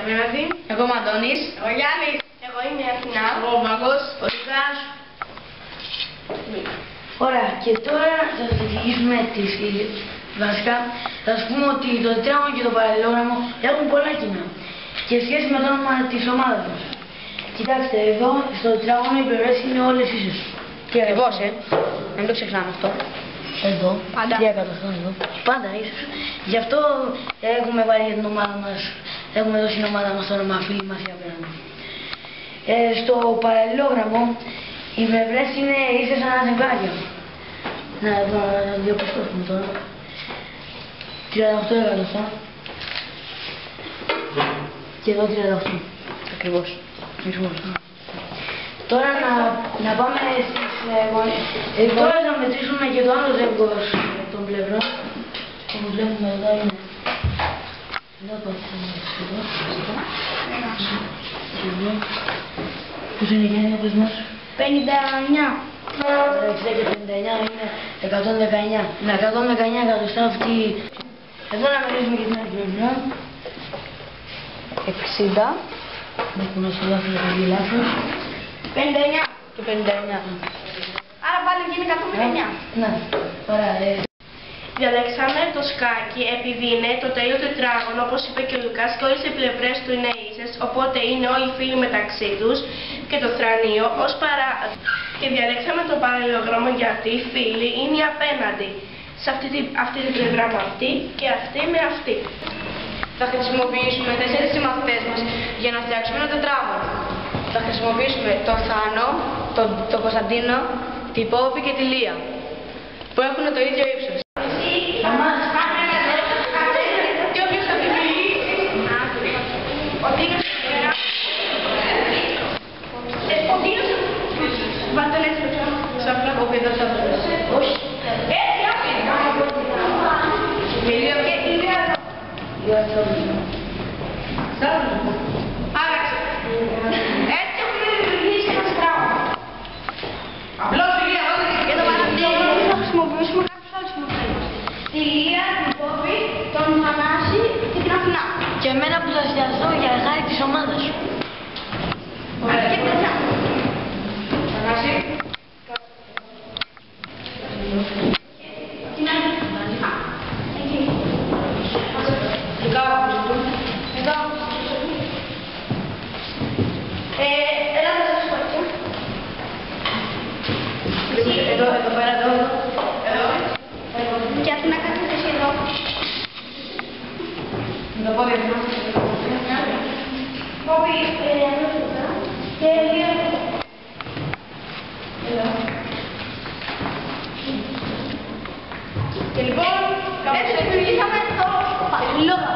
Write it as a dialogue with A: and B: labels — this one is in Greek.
A: είμαι η Μαθή.
B: Εγώ είμαι ο Αντώνης.
A: Εγώ Γιάννης.
C: Εγώ είμαι η Αθηνά.
A: Εγώ ο Μαγκός. Ο Λουκάς.
D: Ωραία, και τώρα θα σας εξηγήσουμε τις βασικά. Θα σας πούμε ότι το τετράγωνο και το παραλληλόγραμμο έχουν πολλά κοινά και σχέση με το όνομα της ομάδας μας. Κοιτάξτε, εδώ στο τετράγωνο οι πλευρές είναι όλες ίσες.
B: Ακριβώς, μην το ξεχνάμε αυτό.
D: Εδώ,
C: Πάντα.
D: 3 εκατοστά εδώ. Πάντα ίσως. Γι' αυτό έχουμε βάλει για την ομάδα μας, έχουμε δώσει την ομάδα μας το όνομα φίλοι μας για πέραν. Στο παραλληλόγραμμο οι πλευρές είναι ίσες σαν ζευγάρια. Να διαπιστώσουμε τώρα. 38 εκατοστά. Και εδώ 38.
B: Ακριβώς.
D: Τώρα να πάμε στις γωνίες. Τώρα θα μετρήσουμε και το άλλο ζεύγος των πλευρών. Όπως βλέπουμε εδώ είναι. Εδώ πατήσαμε εδώ. Πώς είναι Γιάννη, όπως μας?
C: 59.
D: 60 και 59 είναι 119. Είναι 119 εκατοστά αυτή. Εδώ να μετρήσουμε και την άλλη πλευρά.
B: 60
D: Έχουμε στο λάθος να βγει λάθος.
C: 59.
B: και 59.
C: Άρα πάλι γίνει 119.
D: Ναι, ωραία.
A: Διαλέξαμε το σκάκι επειδή είναι το τέλειο τετράγωνο, όπως είπε και ο Λουκάς, και όλες οι πλευρές του είναι ίσες, οπότε είναι όλοι φίλοι μεταξύ τους και το θρανείο ως Και διαλέξαμε το παραλληλόγραμμο γιατί οι φίλοι είναι οι απέναντι. Σε αυτή την πλευρά με αυτή και αυτή με αυτή.
B: Θα χρησιμοποιήσουμε 4 συμμαθητές μας για να φτιάξουμε ένα τετράγωνο. Θα χρησιμοποιήσουμε τον Θάνο, τον Κωνσταντίνο, την Πόπη και τη Λία, που έχουν το ίδιο ύψος.
C: Έτσι έχουμε δημιουργήσει ένα πράγμα.
A: Απλώς
C: Για το παραλληλόγραμμο θα χρησιμοποιήσουμε κάποιους άλλους συμμαθητές. Τη Λία, την Πόπη, τον Θανάση και την Αθηνά.
D: Και εμένα που θα στιαστώ για χάρη της ομάδας σου.
C: Και παιδιά.
A: Θανάση.
C: Την άλλη. Εκεί.
A: Λουκά.
C: Εδώ. Έλα να σας πω έτσι.
A: Εδώ πέρα, εδώ.
C: Και αυτή να κάθεται εσύ εδώ.
A: Με το πόδι εδώ.
C: Πόπη, και Λία.
A: Εδώ. Και λοιπόν,
C: Έτσι δημιουργήσαμε το παραλληλόγραμμο.